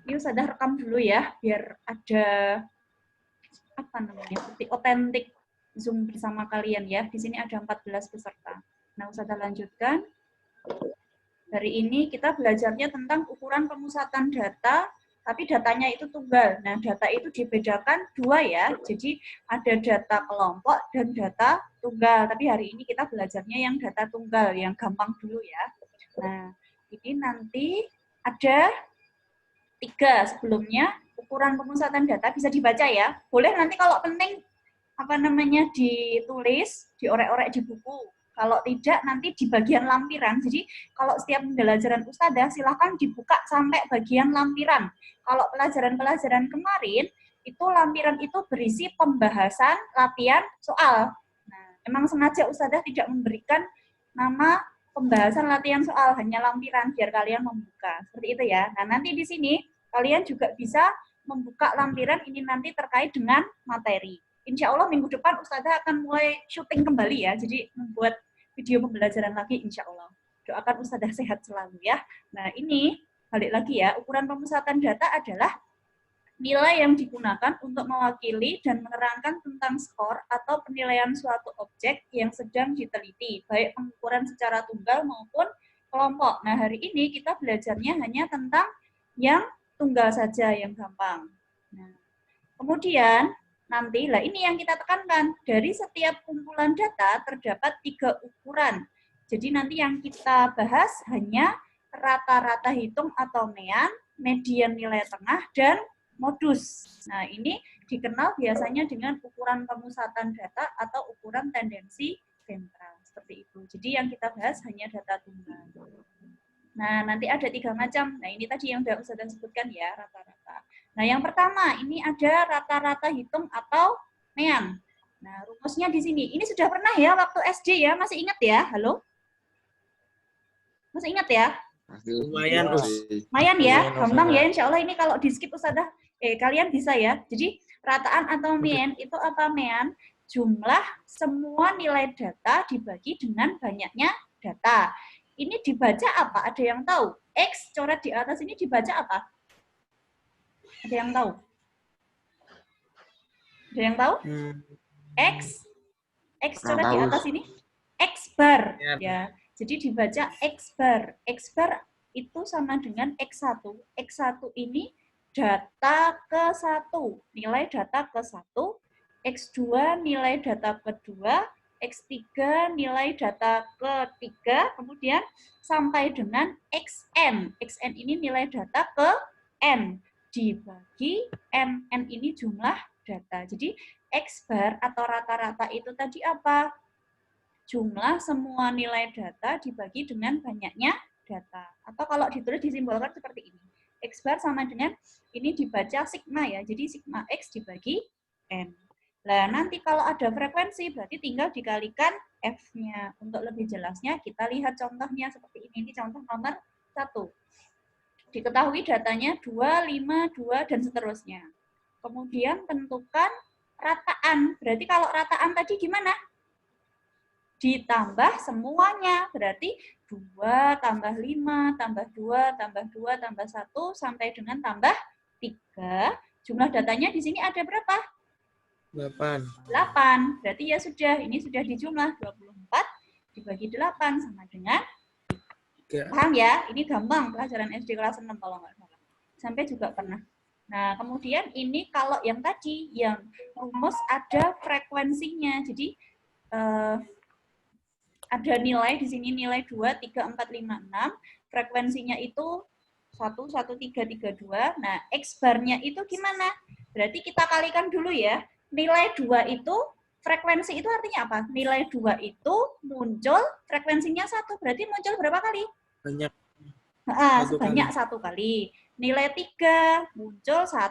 Ini Ustazah rekam dulu ya, biar ada apa namanya, seperti otentik Zoom bersama kalian ya. Di sini ada 14 peserta. Nah, Ustazah lanjutkan. Hari ini kita belajarnya tentang ukuran pemusatan data, tapi datanya itu tunggal. Nah, data itu dibedakan dua ya. Jadi ada data kelompok dan data tunggal. Tapi hari ini kita belajarnya yang data tunggal, yang gampang dulu ya. Nah, ini nanti ada 3 sebelumnya. Ukuran pemusatan data bisa dibaca ya. Boleh nanti kalau penting apa namanya ditulis, diorek-orek di buku. Kalau tidak nanti di bagian lampiran. Jadi kalau setiap pembelajaran Ustazah silahkan dibuka sampai bagian lampiran. Kalau pelajaran-pelajaran kemarin itu lampiran itu berisi pembahasan latihan soal. Nah, emang sengaja Ustazah tidak memberikan nama pembahasan latihan soal, hanya lampiran biar kalian membuka. Seperti itu ya. Nah, nanti di sini kalian juga bisa membuka lampiran ini nanti terkait dengan materi. Insya Allah minggu depan Ustazah akan mulai syuting kembali ya, jadi membuat video pembelajaran lagi insya Allah. Doakan Ustazah sehat selalu ya. Nah ini, balik lagi ya, ukuran pemusatan data adalah nilai yang digunakan untuk mewakili dan menerangkan tentang skor atau penilaian suatu objek yang sedang diteliti, baik pengukuran secara tunggal maupun kelompok. Nah hari ini kita belajarnya hanya tentang yang tunggal saja, yang gampang. Nah, kemudian nanti, lah ini yang kita tekankan, dari setiap kumpulan data terdapat 3 ukuran. Jadi nanti yang kita bahas hanya rata-rata hitung atau mean, median nilai tengah, dan modus. Nah ini dikenal biasanya dengan ukuran pemusatan data atau ukuran tendensi sentral. Seperti itu. Jadi yang kita bahas hanya data tunggal. Nah, nanti ada 3 macam. Nah, ini tadi yang sudah Ustazah sebutkan ya, rata-rata. Nah, yang pertama, ini ada rata-rata hitung atau mean. Nah, rumusnya di sini. Ini sudah pernah ya waktu SD ya, masih ingat ya? Halo? Masih ingat ya? Lumayan, lumayan ya, gampang ya. Insya Allah ini kalau di skip Ustazah, kalian bisa ya. Jadi, rataan atau mean itu apa mean? Jumlah semua nilai data dibagi dengan banyaknya data. Ini dibaca apa? Ada yang tahu? X coret di atas ini dibaca apa? Ada yang tahu? Ada yang tahu? X coret di atas ini X bar ya. Jadi dibaca X bar. X bar itu sama dengan X1. X1 ini data ke-1, nilai data ke-1, X2 nilai data ke-2, X3 nilai data ke-3, kemudian sampai dengan XN. XN ini nilai data ke N. Dibagi N ini jumlah data. Jadi X bar atau rata-rata itu tadi apa? Jumlah semua nilai data dibagi dengan banyaknya data. Atau kalau ditulis disimbolkan seperti ini. X bar sama dengan, ini dibaca sigma ya, jadi sigma X dibagi N. Nah, nanti kalau ada frekuensi, berarti tinggal dikalikan F-nya. Untuk lebih jelasnya, kita lihat contohnya seperti ini. Ini contoh nomor 1. Diketahui datanya 2, 5, 2, dan seterusnya. Kemudian tentukan rataan. Berarti kalau rataan tadi gimana? Ditambah semuanya. Berarti 2 tambah 5 tambah 2 tambah 2 tambah 1 sampai dengan tambah 3. Jumlah datanya di sini ada berapa? 8. Berarti ya sudah, ini sudah dijumlah 24 dibagi 8 sama dengan 3. Paham ya? Ini gampang pelajaran SD kelas 6 kalau nggak salah. Sampai juga pernah. Nah, kemudian ini kalau yang tadi, yang rumus ada frekuensinya. Jadi, ada nilai di sini, nilai 2, 3, 4, 5, 6. Frekuensinya itu 1, 1, 3, 3, 2. Nah, X bar-nya itu gimana? Berarti kita kalikan dulu ya. Nilai 2 itu, frekuensi itu artinya apa? Nilai 2 itu muncul, frekuensinya 1. Berarti muncul berapa kali? Banyak. Sebanyak 1 kali. Nilai 3 muncul 1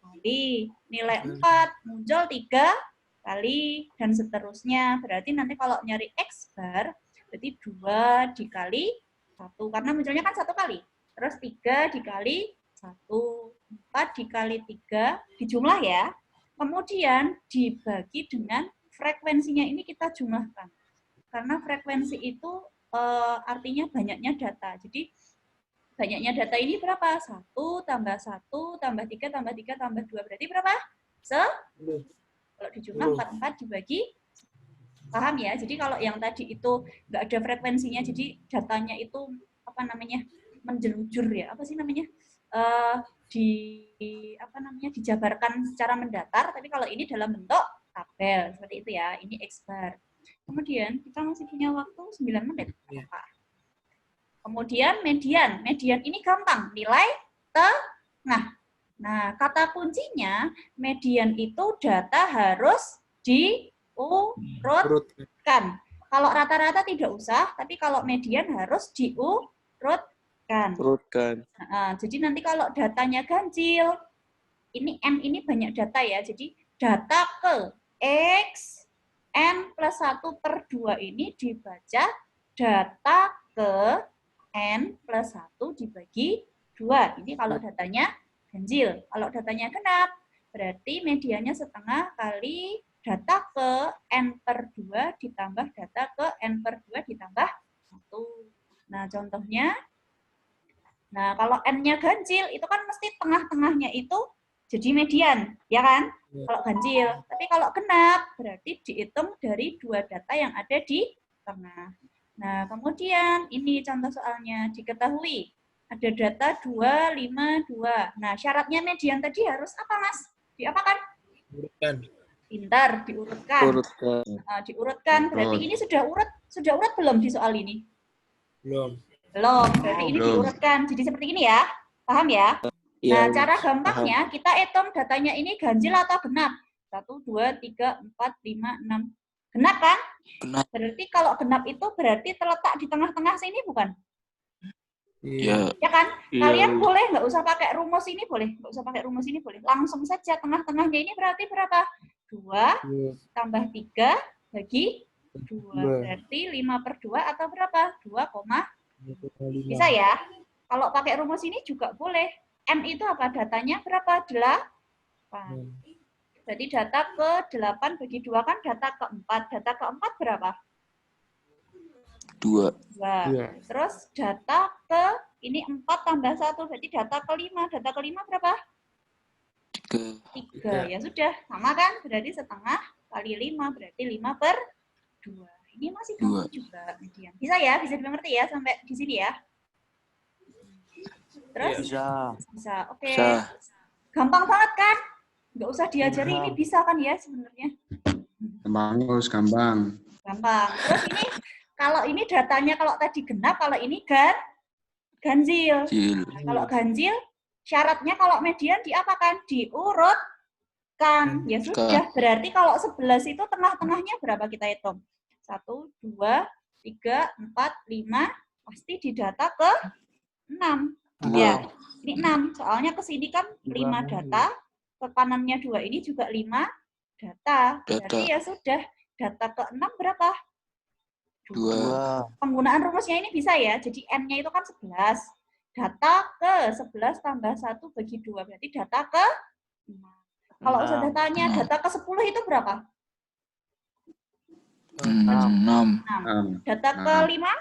kali. Nilai 4 muncul 3 kali, dan seterusnya. Berarti nanti kalau nyari X bar, berarti 2 dikali 1. Karena munculnya kan 1 kali. Terus 3 dikali 1. 4 dikali 3, dijumlah ya. Kemudian dibagi dengan frekuensinya ini kita jumlahkan. Karena frekuensi itu artinya banyaknya data. Jadi banyaknya data ini berapa? 1 tambah 1 tambah 3 tambah 3 tambah 2. Berarti berapa? Kalau dijumlah 44 dibagi, paham ya? Jadi kalau yang tadi itu nggak ada frekuensinya, jadi datanya itu apa namanya, menjelujur ya, apa sih namanya, apa namanya, dijabarkan secara mendatar. Tapi kalau ini dalam bentuk tabel seperti itu ya. Ini X bar. Kemudian kita masih punya waktu 9 menit. Apa? Kemudian median. Median ini gampang, nilai tengah. Nah, kata kuncinya median itu data harus diurutkan. Kalau rata-rata tidak usah, tapi kalau median harus diurutkan. Nah, jadi nanti kalau datanya ganjil, ini N ini banyak data ya, jadi data ke X, N plus 1 per 2 ini dibaca data ke N plus 1 dibagi 2. Ini kalau datanya ganjil. Kalau datanya genap, berarti mediannya setengah kali data ke N per 2 ditambah data ke N per 2 ditambah 1. Nah, contohnya, nah kalau N-nya ganjil, itu kan mesti tengah-tengahnya itu jadi median, ya kan? Kalau ganjil. Tapi kalau genap, berarti dihitung dari 2 data yang ada di tengah. Nah, kemudian ini contoh soalnya, diketahui ada data 2, 5, 2. Nah, syaratnya median tadi harus apa, Mas? Diapakan? Urutkan. Pintar, diurutkan. Diurutkan, berarti ini sudah urut belum di soal ini? Belum. Belum, berarti ini diurutkan. Jadi seperti ini ya, paham ya? Nah, cara gampangnya kita hitung datanya ini ganjil atau genap. 1, 2, 3, 4, 5, 6. Genap kan? Genap. Berarti kalau genap itu berarti terletak di tengah-tengah sini, bukan? Iya. Ya kan? Kalian boleh nggak usah pakai rumus ini, boleh. Nggak usah pakai rumus ini, boleh. Langsung saja tengah-tengahnya ini berarti berapa? 2 tambah 3 bagi 2. Berarti 5 per 2 atau berapa? 2,5. Bisa ya? Kalau pakai rumus ini juga boleh. N itu apa? Datanya berapa? 8. Jadi data ke 8 bagi 2 kan data ke-4. Data ke-4 berapa? 2. Terus data ke, ini 4 tambah 1, berarti data ke-5. Data ke-5 berapa? 3. Ya sudah, sama kan? Berarti setengah kali 5, berarti 5 per 2. Ini masih gampang juga. Bisa ya? Bisa dimengerti ya sampai di sini ya? Terus? Bisa. Oke. Gampang banget kan? Nggak usah diajari, ini bisa kan ya sebenarnya? Gampang. Terus ini, kalau ini datanya kalau tadi genap, kalau ini ganjil. Nah, kalau ganjil, syaratnya kalau median diapakan? Diurutkan. Ya sudah, berarti kalau 11 itu tengah-tengahnya berapa kita hitung? 1, 2, 3, 4, 5, pasti di data ke 6. Ya, ini 6. Soalnya ke sini kan 5 data, ke kanannya 2 ini juga 5 data. Berarti ya sudah, data ke-6 berapa? 2. Penggunaan rumusnya ini bisa ya, jadi N-nya itu kan 11. Data ke 11 tambah 1 bagi 2, berarti data ke 6. Kalau sudah datanya data ke 10 itu berapa? 6. Data ke 5?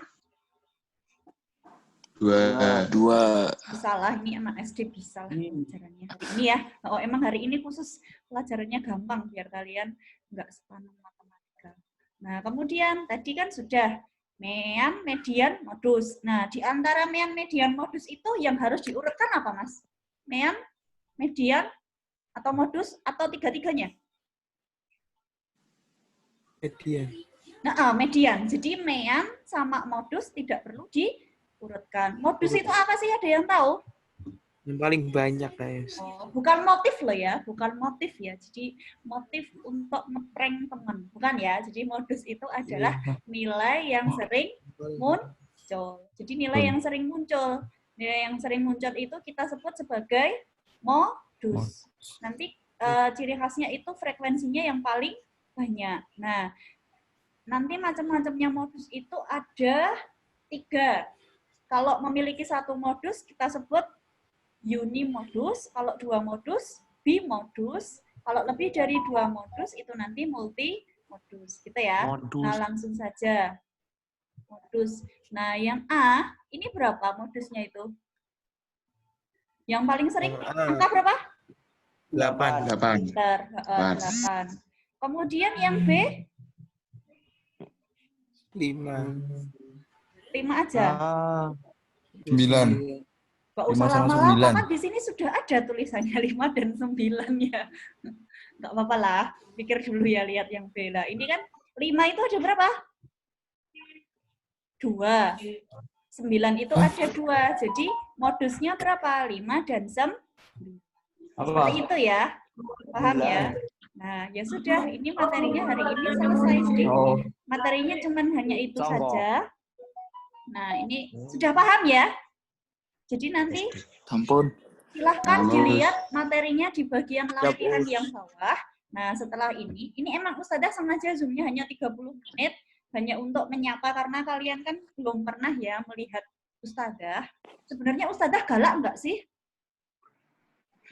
2. Bisa lah, ini anak SD bisa lah pelajarannya hari ini ya. Oh, emang hari ini khusus pelajarannya gampang biar kalian nggak sepaneng matematika. Nah, kemudian tadi kan sudah mean, median, modus. Nah, di antara mean, median, modus itu yang harus diurutkan apa, Mas? Mean, median, atau modus, atau tiga-tiganya? Median. Nah, median. Jadi mean sama modus tidak perlu diurutkan. Modus itu apa sih? Ada yang tahu? Yang paling banyak, guys. Oh, bukan motif loh ya, bukan motif ya. Jadi motif untuk ngeprank teman, bukan ya. Jadi modus itu adalah nilai yang sering muncul. Jadi nilai yang sering muncul. Nilai yang sering muncul itu kita sebut sebagai modus. Nanti ciri khasnya itu frekuensinya yang paling banyak. Nah, nanti macam-macamnya modus itu ada 3. Kalau memiliki 1 modus kita sebut unimodus, kalau 2 modus bimodus, kalau lebih dari 2 modus itu nanti multimodus, gitu ya. Nah, langsung saja modus. Nah, yang A ini berapa modusnya itu? Yang paling sering Nomor A, angka berapa? 8. 8. Pinter. 8. Kemudian yang B 5. 5 aja. 9. Gak usah 5 sama lama-lama 9. kan di sini sudah ada tulisannya 5 dan 9 ya. Gak apa-apa lah. Pikir dulu ya lihat yang B lah. Ini kan 5 itu ada berapa? 2. 9 itu ada 2. Jadi modusnya berapa? 5 dan 9. Seperti itu ya. Paham ya? Nah, ya sudah. Ini materinya hari ini selesai sedikit. Oh, Materinya cuman hanya itu Sangko. saja. Nah, ini sudah paham ya? Jadi nanti Ampun. silahkan Halo. dilihat materinya di bagian lampiran yang bawah. Nah, setelah ini emang Ustazah sengaja zoom-nya hanya 30 menit, hanya untuk menyapa karena kalian kan belum pernah ya melihat Ustazah. Sebenarnya Ustazah galak enggak sih?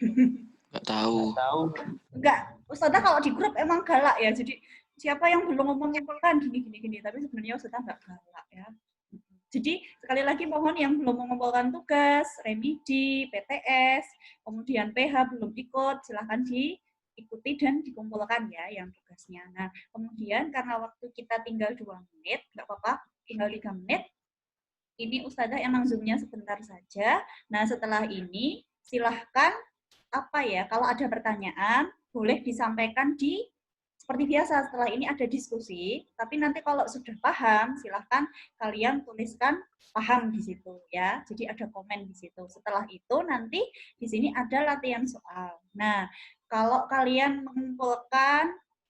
Nggak tahu. Enggak. Ustazah kalau di grup emang galak ya. Jadi siapa yang belum mengumpulkan gini. Tapi sebenarnya Ustazah enggak galak ya. Jadi sekali lagi mohon yang belum mengumpulkan tugas, remedi, PTS, kemudian PH belum ikut, silahkan diikuti dan dikumpulkan ya yang tugasnya. Nah, kemudian karena waktu kita tinggal 2 menit, nggak apa-apa, tinggal 3 menit, ini Ustazah emang zoom-nya sebentar saja. Nah, setelah ini silahkan kalau ada pertanyaan, boleh disampaikan seperti biasa, setelah ini ada diskusi, tapi nanti kalau sudah paham, silahkan kalian tuliskan paham di situ ya. Jadi ada komen di situ. Setelah itu nanti di sini ada latihan soal. Nah, kalau kalian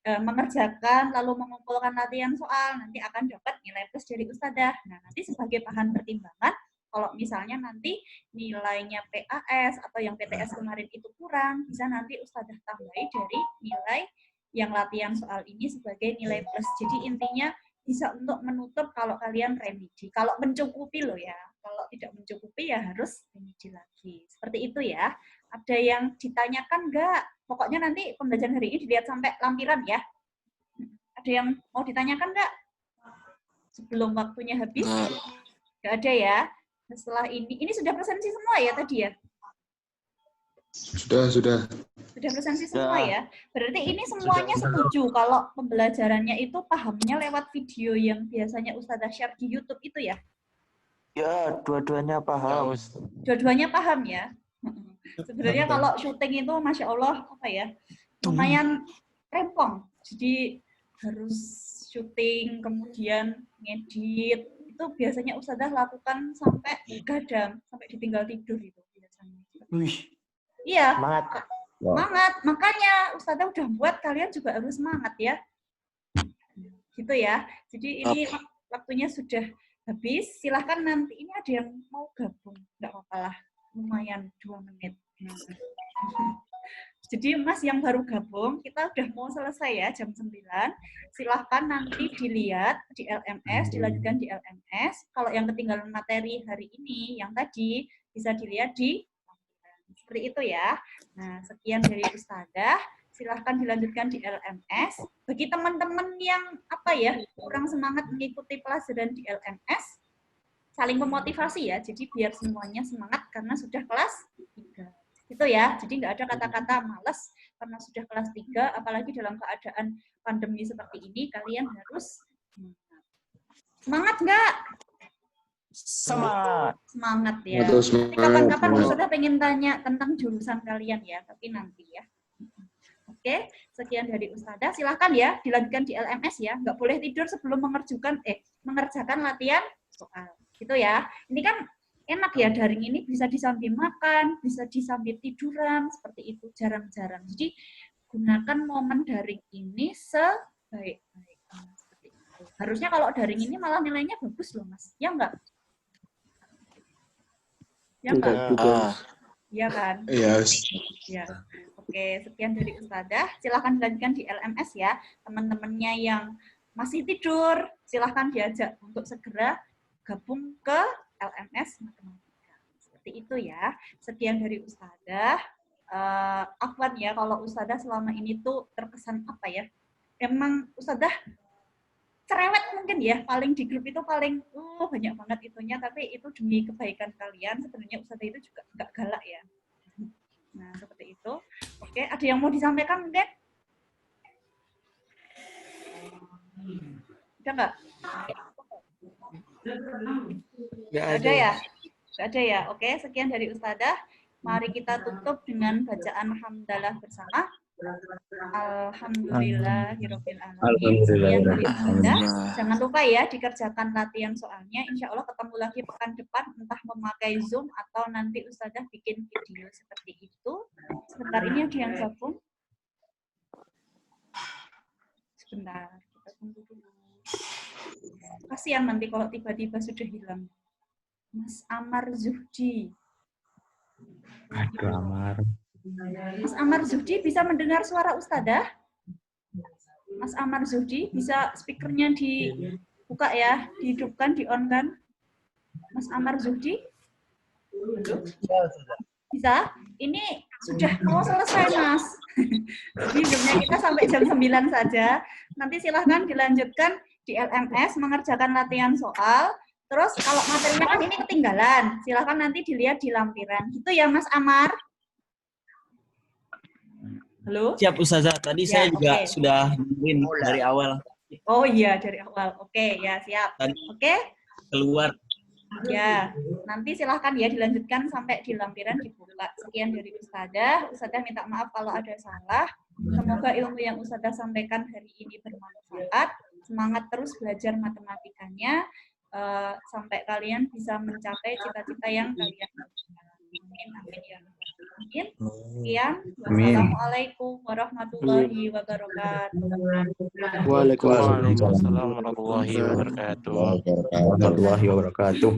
mengerjakan lalu mengumpulkan latihan soal, nanti akan dapat nilai plus dari Ustazah. Nah, nanti sebagai bahan pertimbangan, kalau misalnya nanti nilainya PAS atau yang PTS kemarin itu kurang, bisa nanti Ustazah tambahi dari nilai yang latihan soal ini sebagai nilai plus. Jadi intinya bisa untuk menutup kalau kalian remedi. Kalau mencukupi loh ya. Kalau tidak mencukupi ya harus remedi lagi. Seperti itu ya. Ada yang ditanyakan enggak? Pokoknya nanti pembelajaran hari ini dilihat sampai lampiran ya. Ada yang mau ditanyakan enggak? Sebelum waktunya habis? Enggak ada ya. Setelah ini sudah presensi semua ya tadi ya? Sudah. Sudah presensi semua ya? Berarti ini semuanya setuju kalau pembelajarannya itu pahamnya lewat video yang biasanya Ustazah share di YouTube itu ya? Ya, dua-duanya paham. Dua-duanya paham ya? Sebenarnya kalau syuting itu Masya Allah, lumayan rempong. Jadi harus syuting, kemudian ngedit. Itu biasanya Ustazah lakukan sampai begadang, sampai ditinggal tidur itu biasanya. Wih, Iya. semangat. Semangat, makanya Ustazah udah buat kalian juga harus semangat ya. Gitu ya. Jadi ini waktunya sudah habis. Silahkan nanti, ini ada yang mau gabung. Nggak apa-apa lah, lumayan 2 menit. Jadi Mas yang baru gabung, kita udah mau selesai ya jam 9. Silahkan nanti dilihat di LMS, dilanjutkan di LMS. Kalau yang ketinggalan materi hari ini, yang tadi, bisa dilihat di seperti itu ya. Nah, sekian dari Ustazah. Silahkan dilanjutkan di LMS. Bagi teman-teman yang kurang semangat mengikuti pelajaran di LMS, saling memotivasi ya. Jadi biar semuanya semangat karena sudah kelas 3. Gitu ya. Jadi nggak ada kata-kata malas karena sudah kelas 3, apalagi dalam keadaan pandemi seperti ini, kalian harus semangat nggak? Semangat ya. Nanti kapan-kapan Ustazah pengen tanya tentang jurusan kalian ya, tapi nanti ya. Oke, sekian dari Ustazah. Silahkan ya, dilanjutkan di LMS ya. Nggak boleh tidur sebelum mengerjakan latihan soal. Gitu ya. Ini kan enak ya, daring ini bisa disambil makan, bisa disambil tiduran, seperti itu. Jarang-jarang. Jadi, gunakan momen daring ini sebaik-baiknya. Seperti itu. Harusnya kalau daring ini malah nilainya bagus loh, Mas. Ya enggak? Ya enggak? Iya kan? Iya. Ya. Oke, sekian dari Ustazah. Silahkan dilanjutkan di LMS ya. Teman-temannya yang masih tidur, silahkan diajak untuk segera gabung ke LMS Matematika. Seperti itu ya. Sekian dari Ustazah. Afwan ya, kalau Ustazah selama ini tuh terkesan Emang Ustazah cerewet mungkin ya, paling di grup itu paling banyak banget itunya, tapi itu demi kebaikan kalian. Sebenarnya Ustazah itu juga nggak galak ya. Oke, ada yang mau disampaikan mungkin? Ada nggak? Nggak Nggak ada ya? Nggak ada ya? Oke, sekian dari Ustadzah. Mari kita tutup dengan bacaan hamdalah bersama. Alhamdulillahirabbil alamin. Sekian dari Ustadzah. Alhamdulillah. Jangan lupa ya dikerjakan latihan soalnya. Insya Allah ketemu lagi pekan depan, entah memakai Zoom atau nanti Ustadzah bikin video seperti itu. Sebentar, ini ada yang gabung. Sebentar, kita tunggu dulu. Kasihan nanti kalau tiba-tiba sudah hilang. Mas Amar Zuhdi. Aduh, Amar. Mas Amar Zuhdi bisa mendengar suara Ustadzah? Mas Amar Zuhdi, bisa speakernya dibuka ya, dihidupkan, di-on kan? Mas Amar Zuhdi? Bisa? Ini sudah mau selesai, Mas. Jadi Zoom-nya kita sampai jam 9 saja. Nanti silahkan dilanjutkan di LMS, mengerjakan latihan soal. Terus kalau materinya kan ini ketinggalan, silahkan nanti dilihat di lampiran. Gitu ya, Mas Amar? Halo? Siap Ustazah, tadi Ya, saya juga oke. sudah dengerin dari awal Oh iya, dari awal. Oke, ya siap. Tadi. Oke, keluar. ya. Nanti silahkan ya dilanjutkan sampai di lampiran dibuka. Sekian dari Ustadzah. Ustadzah minta maaf kalau ada salah. Semoga ilmu yang Ustadzah sampaikan hari ini bermanfaat. Semangat terus belajar matematikanya sampai kalian bisa mencapai cita-cita yang kalian inginkan. Amin, amin ya. Amin. Sekian. Wassalamualaikum warahmatullahi wabarakatuh. Waalaikumsalam Waalaikumsalam warahmatullahi wabarakatuh. warahmatullahi wabarakatuh.